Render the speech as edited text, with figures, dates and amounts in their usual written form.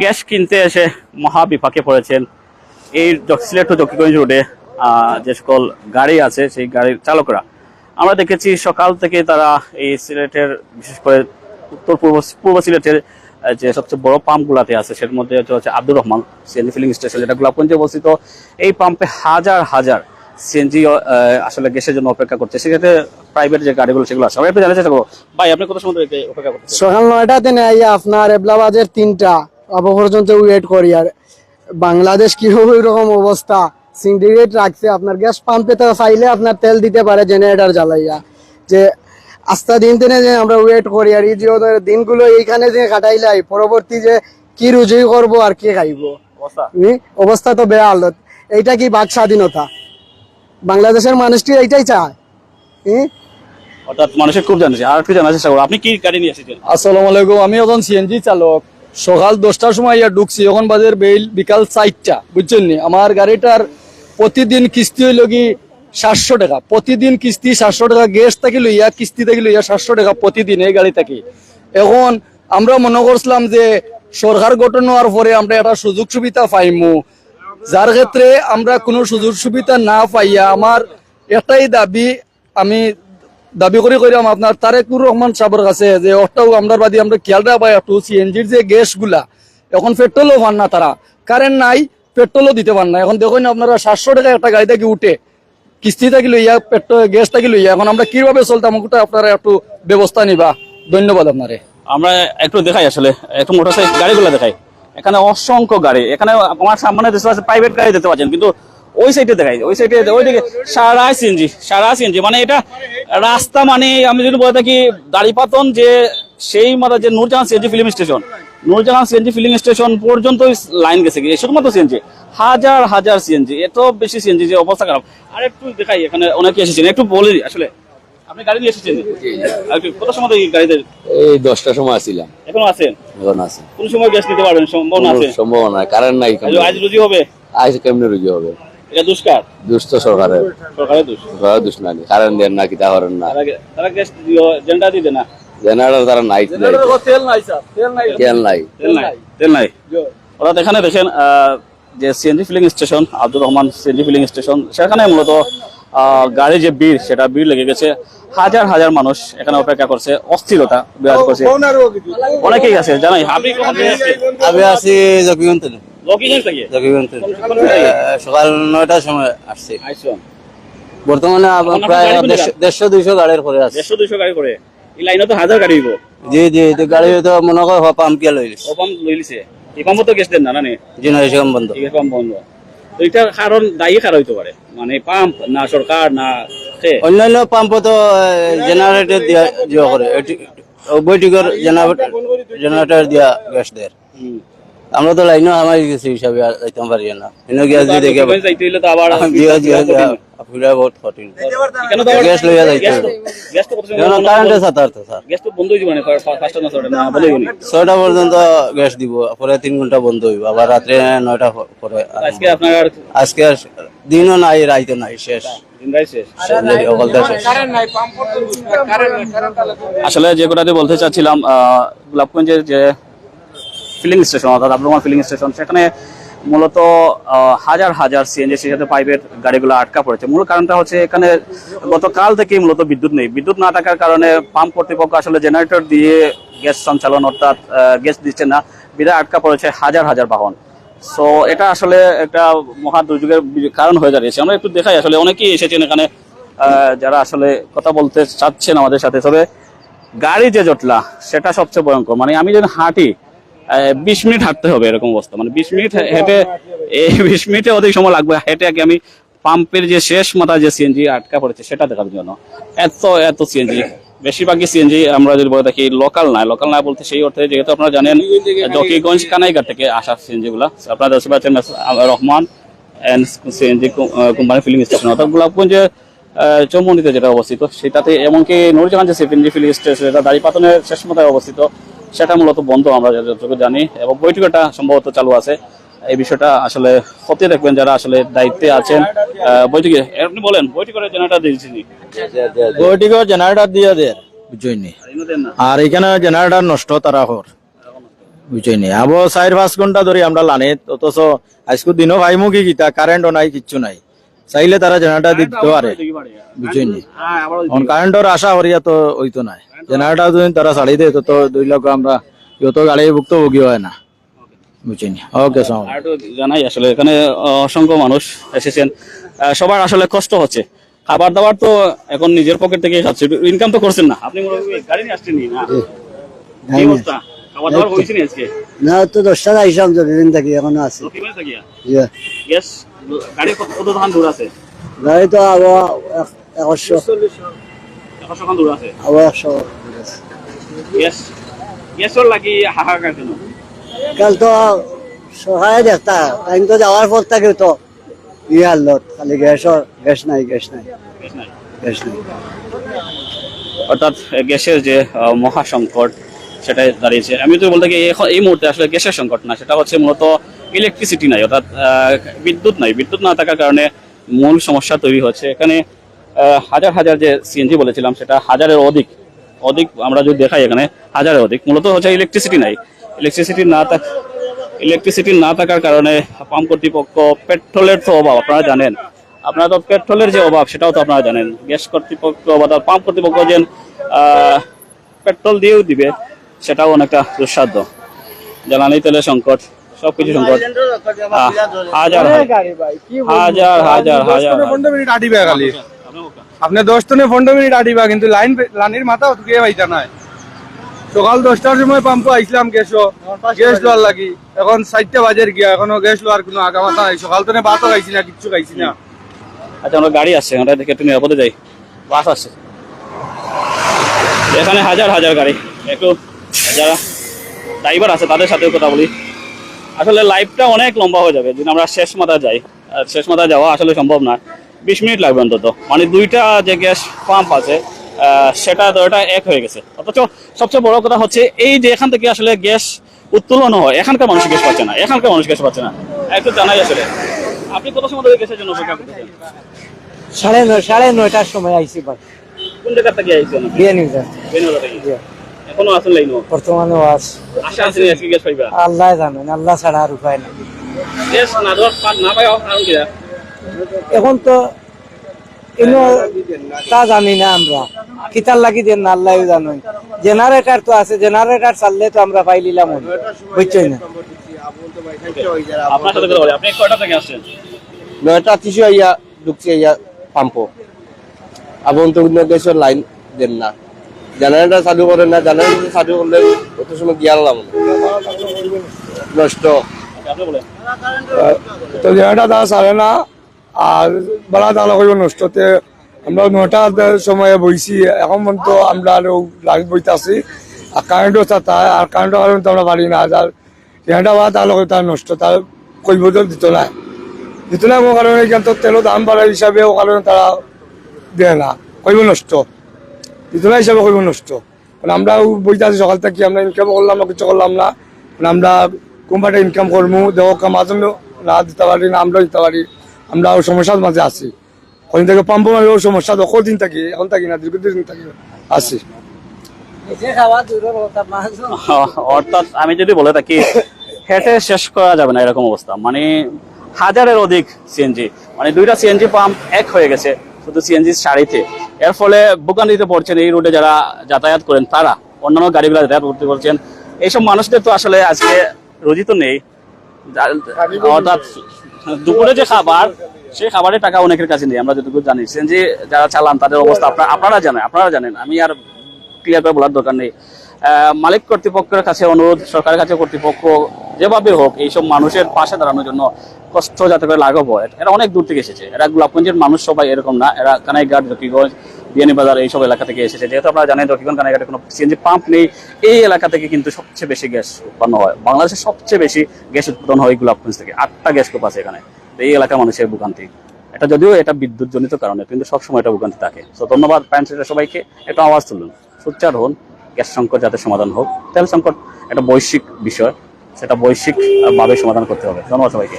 Gas কিনতে এসে মহা বিপাকে পড়েছেন এই সিলেট ও জকিগঞ্জ রোডে যে সকল গাড়ি আছে সেই গাড়ির চালকরা। আমরা দেখেছি সকাল থেকে তারা এই সিলেটের বিশেষ করে উত্তর পূর্ব সিলেটের যে সবচেয়ে বড় পাম্পগুলাতে আছে সের মধ্যে হচ্ছে Abdur Rahman CNG filling station, যেটা গোলাপগঞ্জে অবস্থিত। এই পাম্পে হাজার হাজার সিএনজি আসলে গ্যাসের জন্য অপেক্ষা করছে। সেক্ষেত্রে প্রাইভেট যে গাড়িগুলো সেগুলো আছে। আমরা একটু জানাতে চাইবো, ভাই আপনি কত সময় ধরে অপেক্ষা করছেন? সকাল 9টাতে নেই আপনার এবলাবাজের 3টা আবু পর্যন্ত ওয়েট করি। আর বাংলাদেশ কি হবে এরকম অবস্থা, সিন্ডিকেট রাখছে আপনার গ্যাস পাম্পে, তো চাইলে আপনার তেল দিতে পারে জেনারেটর জ্বালাইয়া। যে আস্তা দিন দিনে যে আমরা ওয়েট করি, আর এই যে দিনগুলো এইখানে যে কাটাইলাই, পরবর্তী যে কি রুজি করব আর কি খাইব, অবস্থা তো বেয়া হালত। এইটা কি বাক স্বাধীনতা? বাংলাদেশের মানুষটি এইটাই চায়। অর্থাৎ মানুষের খুব জানছে। আর একটু জানার চেষ্টা করবো, আপনি কি গাড়ি নিয়ে এসেছেন? আসসালামু আলাইকুম, আমি এখন সিএনজি চালক। সকাল 10টার সময় ইয়া ঢুকছি, এখন বাজে বিকাল 4টা, বুঝছেন নি? আমার গাড়িটার প্রতিদিন কিস্তি হইল কি 700 টাকা, প্রতিদিন কিস্তি 700 টাকা। গ্যাস থাকি লইয়া কিস্তি থাকি লইয়া 700 টাকা প্রতিদিন এই গাড়ি থাকি। এখন আমরা মনে করছিলাম যে সরকার গঠন হওয়ার পরে আমরা একটা সুযোগ সুবিধা পাইমু, যার ক্ষেত্রে আমরা কোনো সুযোগ সুবিধা না পাইয়া আমার এটাই দাবি, আমি দাবি করে কইলাম আপনার তারেকুর রহমান সাহেবের কাছে যে ওটাও আমরা বাদী আমরা খেয়াল রাখবা একটু সিএনজির যে গ্যাস গুলা, এখন পেট্রোলও পান না, তারা কারেন্ট নাই, পেট্রোলও দিতে পান না। এখন দেখুন আপনারা 700 টাকা একটা গাড়ি থেকে উঠে কিস্তি থাকি লইয়া পেট্রোল গ্যাস থাকি লইয়া, এখন আমরা কিভাবে চলতাম ওটা আপনারা একটু ব্যবস্থা নিবা। ধন্যবাদ আপনারে। আমরা একটু দেখাই, আসলে একটু মোটরসাইকেল গাড়িগুলো দেখাই। এখানে অসংখ্য গাড়ি, এখানে আমার সামনে প্রাইভেট গাড়ি দেখতে পাচ্ছেন, কিন্তু ওই সাইডে দেখাই, ওই সাইডে ওইদিকে সারা সিএনজি। মানে এটা রাস্তা, মানে আমি যদি বলে থাকি দাড়িপাতন যে সেই মাথা যে Nurjahan CNG filling station, Nurjahan CNG filling station পর্যন্ত লাইন গেছে কি শুধুমাত্র সিএনজি, হাজার হাজার সিএনজি, এত বেশি সিএনজি যে অবস্থা খারাপ। আর একটু দেখাই, এখানে অনেকে এসেছেন, একটু বলি আসলে আপনি গাড়ি নিয়ে এসেছেন কত সময় গাড়িতে? এই 10টার সময় আসছিলাম। এখন আছেন? এখন আছে। কোন সময় গ্যাস নিতে পারবেন? সম্ভাবনা আছে? সম্ভাবনা, কারেন্ট নাই। আজ রুজি হবে? আজ কেমনে রুজি হবে? এটা দুষ্কার, দুষ্ট সরকারের দোষ। সরকারের দোষ নাই, কারেন্ট দেন না, কিতা করেন না, তারা গ্যাস জেন্ডা দিতে না, জেনারেটর তারা নাই, তেল নাই স্যার, তেল নাই। তেল নাই। অর্থাৎ এখানে দেখেন যে CNG filling station, Abdur Rahman CNG filling station, সেখানে মূলত গাড়ি যে ভিড়, সেটা ভিড় লেগে গেছে। হাজার হাজার মানুষ এখানে অপেক্ষা করছে, অস্থিরতা বিরাজ করছে। অনেকেই আছে জানাই। আপনি কখন থেকে আসছেন? আমি আছি জকিগঞ্জ থেকে। জকিগঞ্জ থেকে? জকিগঞ্জ থেকে সকাল 9টার সময় আসছি। বর্তমানে প্রায় 150-200 গাড়ির পরে আছে। 150-200 গাড়ি করে এই লাইনে তো হাজার গাড়ি হইব। জি জি, গাড়ি তো মনে কর পাম্প কে লইলিস। ও পাম্প লইলিছে, এই পাম্প তো গ্যাস দেন না, না নে? জি না, এসব বন্ধ। এই পাম্প বন্ধ। তো এটার কারণ দায়ী কার হইতে পারে? মানে পাম্প না সরকার না অন্যান্য পাম্প তো জেনারেটর দিয়া করে, বৈঠিকের জেনারেটর দিয়া গ্যাস দেয়। আমরা তো লাইনও আমার গেছি হিসাবে যাইতে পারি না, গ্যাস দিয়ে দেখে যাইতে হইলে তো আবার বহুত কঠিন। গ্যাস লইয়া যাইতে কারেন্টের সাথে তো স্যার গ্যাস তো বন্ধ হয়ে যাবে, মানে 5টা না 6টা না বলে 6টা পর্যন্ত গ্যাস দিব, পরে 3 ঘন্টা বন্ধ হইব, আবার রাত্রে 9টা পরে। আজকে আপনার আজকে দিনও নাই, রাইতো নাই, শেষ। আসলে যে কথাটি বলতে চাচ্ছিলাম, গোলাপগঞ্জের যে ফিলিং স্টেশন অর্থাৎ আব্দুর রহমান ফিলিং স্টেশন, সেখানে মূলত হাজার হাজার সিএনজি সাথে প্রাইভেট গাড়িগুলো আটকা পড়েছে। মূল কারণটা হচ্ছে এখানে গতকাল থেকেই মূলত বিদ্যুৎ নেই। বিদ্যুৎ না থাকার কারণে পাম্প কর্তৃপক্ষ আসলে জেনারেটর দিয়ে গ্যাস সঞ্চালন অর্থাৎ গ্যাস দিচ্ছে না, বিধায় আটকা পড়েছে হাজার হাজার বাহন। সো এটা আসলে একটা মহা দুর্যোগের কারণ হয়ে দাঁড়িয়েছে। আমরা একটু দেখাই, আসলে অনেকেই এসেছেন এখানে যারা আসলে কথা বলতে চাচ্ছেন আমাদের সাথে। তবে গাড়ি যে জটলা সেটা সবচেয়ে ভয়ঙ্কর। মানে আমি যদি হাঁটি 20 মিনিট হাঁটতে হবে, এরকম অবস্থা। মানে 20 মিনিট হেঁটে, এই 20 মিনিটে অধিক সময় লাগবে হেঁটে আগে আমি পাম্পের যে শেষ মাথা যে সিএনজি আটকা পড়েছে সেটা দেখার জন্য। এত সিএনজি, বেশিরভাগই সিএনজি আমরা যদি বলে থাকি লোকাল নাই বলতে সেই অর্থে, যেহেতু আপনারা জানেন জকিগঞ্জ কানাইঘাট থেকে আসা সিএনজি গুলা। আপনারা দেখতে পাচ্ছেন Rahman and CNG company filling station অর্থাৎ গোলাপগঞ্জে চৌমন্ডিতে যেটা অবস্থিত, সেটাতে এমনকি নূরজাহান যে সিএনজি ফিলিং স্টেশন, এটা দাড়িপাতনের শেষ মাথায় অবস্থিত, সেটা মূলত বন্ধ আমরা যতটুকু জানি, এবং বৈঠকটা সম্ভবত চালু আছে। এই বিষয়টা আসলে খতিয়ে দেখবেন যারা আসলে দায়িত্বে আছেন। বৈঠকে আপনি বলেন বৈঠকের জেনারেটর দিয়েছি, বৈঠিকের জেনারেটর দিয়ে দেয় বুঝছই নি, আর এখানে জেনারেটর নষ্ট তারা হর বুঝছই নি আবো 4-5 ঘন্টা ধরে আমরা লানে অথচ আজকে দিনও ভাইমু কি কিতা কারেন্টও নাই কিচ্ছু নাই চাইলে তারা জেনারেটর দিতে পারে বুঝছই নি এখন কারেন্টর আশা করিয়া তো হইতো নাই জেনারেটর যদি তারা ছাড়ি দেয় তো 2 লক্ষ আমরা যত গাড়ি ভুক্তভোগী হয় না বুঝছই নি ওকে সালাম আর একটু জানাই আসলে এখানে অসংখ্য মানুষ এসেছেন, সবার আসলে কষ্ট হচ্ছে। খাবার দাবার তো এখন নিজের পকেট থেকে খাচ্ছে, ইনকাম তো করছেন না আপনি, গাড়ি নিয়ে আসছেন না? কি অবস্থা? খাবার দাবার হয়েছে না আজকে? না তো 10টা আইসাম তো বিভিন্ন থাকি এখনো আছে দক্ষিণে থাকিয়া ইয়া গ্যাস গাড়ি কত দোকান দূর আছে? গাড়ি তো আবো 100 এখন দোকান দূর আছে। আবো 100 গ্যাস গ্যাসের লাগি হাহাকার কেন? কাল তো সহায় দেখতা টাইম তো যাওয়ার পর থাকে তো ইয়ার লত খালি গ্যাস নাই গ্যাস নাই। গ্যাস নাই অর্থাৎ গ্যাসের যে মহা সংকট সেটাই দাঁড়িয়েছে। আমি তো বলতে কি এখন এই মুহূর্তে আসলে গ্যাসের সংকট না, সেটা হচ্ছে মূলত ইলেকট্রিসিটি নাই, অর্থাৎ বিদ্যুৎ নাই। বিদ্যুৎ না থাকার কারণে মূল সমস্যা তৈরি হচ্ছে। এখানে হাজার হাজার যে সিএনজি বলেছিলাম সেটা হাজারের অধিক আমরা যদি দেখাই এখানে হাজারের অধিক, মূলত হচ্ছে ইলেকট্রিসিটি নাই। ইলেকট্রিসিটি না থাকার কারণে পাম্প কর্তৃপক্ষ, পেট্রোলের তো অভাব আপনারা জানেন, আপনারা তো পেট্রোলের যে অভাব সেটাও তো আপনারা জানেন। গ্যাস কর্তৃপক্ষ বা পাম্প কর্তৃপক্ষ যে পেট্রোল দিয়েও দিবে সেটাও অনেকটা দুঃসাধ্য। জ্বালানি তেলের সংকট, সবকিছু সংকট। হাজার হাজার হাজার হাজার 15 মিনিট আটিবা খালি আপনি 10 থেকে 15 মিনিট আটিবা, কিন্তু লাইনের মাথা ঢুকিয়ে পাইতা নাই। সকাল 10টার সময় পাম্প আইছিলাম গ্যাস লোয়ার লাগি, এখন 4টা বাজে গিয়া এখনো গ্যাস লোয়ার কোনো আগা মাথা নাই। সকাল থেকে ভাতও খাইছি না, কিচ্ছু খাইছি না। আচ্ছা, আমরা গাড়ি আসছে, আমরা দেখে একটু নিরাপদে যাই। বাস আসছে এখানে, হাজার হাজার গাড়ি। একটু যারা ড্রাইভার আছে তাদের সাথেও কথা বলি। আসলে লাইফটা অনেক লম্বা হয়ে যাবে যদি আমরা শেষ মাথায় যাই। আর শেষ মাথায় যাওয়া আসলে সম্ভব না, 20 মিনিট লাগবে অন্তত। মানে 2টা যে গ্যাস পাম্প আছে সেটা তো এটা এক হয়ে গেছে। অথচ সবচেয়ে বড় কথা হচ্ছে এই যে এখান থেকে আসলে গ্যাস উত্তোলন হয়, এখানকার মানুষ গ্যাস পাচ্ছে না। একটু জানাই আসলে আপনি কত সময় ধরে গ্যাসের জন্য অপেক্ষা করতেছেন? 9:30টার সময় আইছি ভাই। কোন জায়গা থেকে আইছেন? বেনিবাজার থেকে। এখনো আছেন লাইনও? বর্তমানে আশা আছে না আজকে গ্যাস পাইবা? আল্লাহ জানেন, আল্লাহ ছাড়া আর উপায় নাই। গ্যাস না পাই কারণ কি? এখন তো এনো তা জানি না আমরা, কিতার লাগি দেন না আল্লাহ জানেন। জেনারেটর তো আছে, জেনারেটর চাললে তো আমরা পাইলিলাম, বুঝছই না। আপনার সাথে কথা বলি, আপনি কয়টা থেকে আসছেন? 9টা 30 আইয়া ঢুকছি আইয়া পাম্প আবন তো গ্যাসের লাইন দেন না, জেনারেটর চালু করেন না। জেনারেটর চালু করলে অত সময় গিয়ালাম নষ্ট। আপনি বলেন। তো জেনারেটর তারা ছাড়ে না, আর বলা তালা করব নষ্টতে। আমরা 9টার সময় বইছি, এখন পর্যন্ত আমরা লাইন বইতে আছি। আর কারেন্টও চায়, আর কারেন্টের কারণে তো আমরা পারি না। আর জেনারেটর বলা তাহলে তার নষ্ট, তার কইব দিত না কোনো কারণে। কিন্তু তেলের দাম বাড়ার হিসাবে ও কারণে তারা দেয় না, কইব নষ্ট দিত না হিসাবে কইব নষ্ট। কারণ আমরা বইতে আছি সকাল থেকে, আমরা ইনকাম করলাম না, কিছু করলাম না। আমরা কোম্পানিটা ইনকাম করবো, দেখো মাঝে না দিতে পারি না, আমরাও দিতে পারি। আমরা সমস্যার মাঝে আছি, ওখান থেকে পাম্প মারেও সমস্যা। কদিন থাকি, এখন থাকি না, দীর্ঘদিন থাকি আছি। অর্থাৎ আমি যদি বলে থাকি হেঁটে শেষ করা যাবে না এরকম অবস্থা। মানে হাজারের অধিক সিএনজি, মানে 2টা সিএনজি পাম্প এক হয়ে গেছে শুধু সিএনজি সারিতে। এর ফলে ভোগান্তিতে পড়ছেন এই রুটে যারা যাতায়াত করেন, তারা অন্যান্য গাড়িগুলো যাতায়াত করতে পারছেন। এইসব মানুষদের তো আসলে আজকে রুজি তো নেই। অর্থাৎ দুপুরে যে খাবার, সেই খাবারের টাকা অনেকের কাছে নেই, আমরা যতটুকু জানি। সিএনজি যারা চালান তাদের অবস্থা আপনারা জানেন, আমি আর ক্লিয়ার করে বলার দরকার নেই। মালিক কর্তৃপক্ষের কাছে অনুরোধ, সরকারের কাছে কর্তৃপক্ষ যেভাবে হোক এইসব মানুষের পাশে দাঁড়ানোর জন্য, কষ্ট যাতে করে লাঘব হয়। এরা অনেক দূর থেকে এসেছে, এরা গোলাপগঞ্জের মানুষ সবাই এরকম না। এরা কানাইঘাট, জকিগঞ্জ, বিয়ানীবাজার এইসব এলাকা থেকে এসেছে। যেহেতু আপনারা জানেন জকিগঞ্জ, কানাইঘাটে কোনো সিএনজি পাম্প নেই। এই এলাকা থেকে কিন্তু সবচেয়ে বেশি গ্যাস উৎপন্ন হয়, বাংলাদেশের সবচেয়ে বেশি গ্যাস উৎপাদন হয় গোলাপগঞ্জ থেকে। 8টা গ্যাস কূপ আছে এখানে। এই এলাকার মানুষের ভোগান্তি এটা, যদিও এটা বিদ্যুৎ জনিত কারণে, কিন্তু সবসময় এটা ভোগান্তি থাকে। তো ধন্যবাদ প্যান্টসেটের সবাইকে। একটা আওয়াজ তুলুন, সোচ্চার হন, গ্যাস সংকট যাতে সমাধান হোক। তেল সংকট একটা বৈশ্বিক বিষয়, সেটা বৈশ্বিক ভাবে সমাধান করতে হবে। ধন্যবাদ সবাইকে।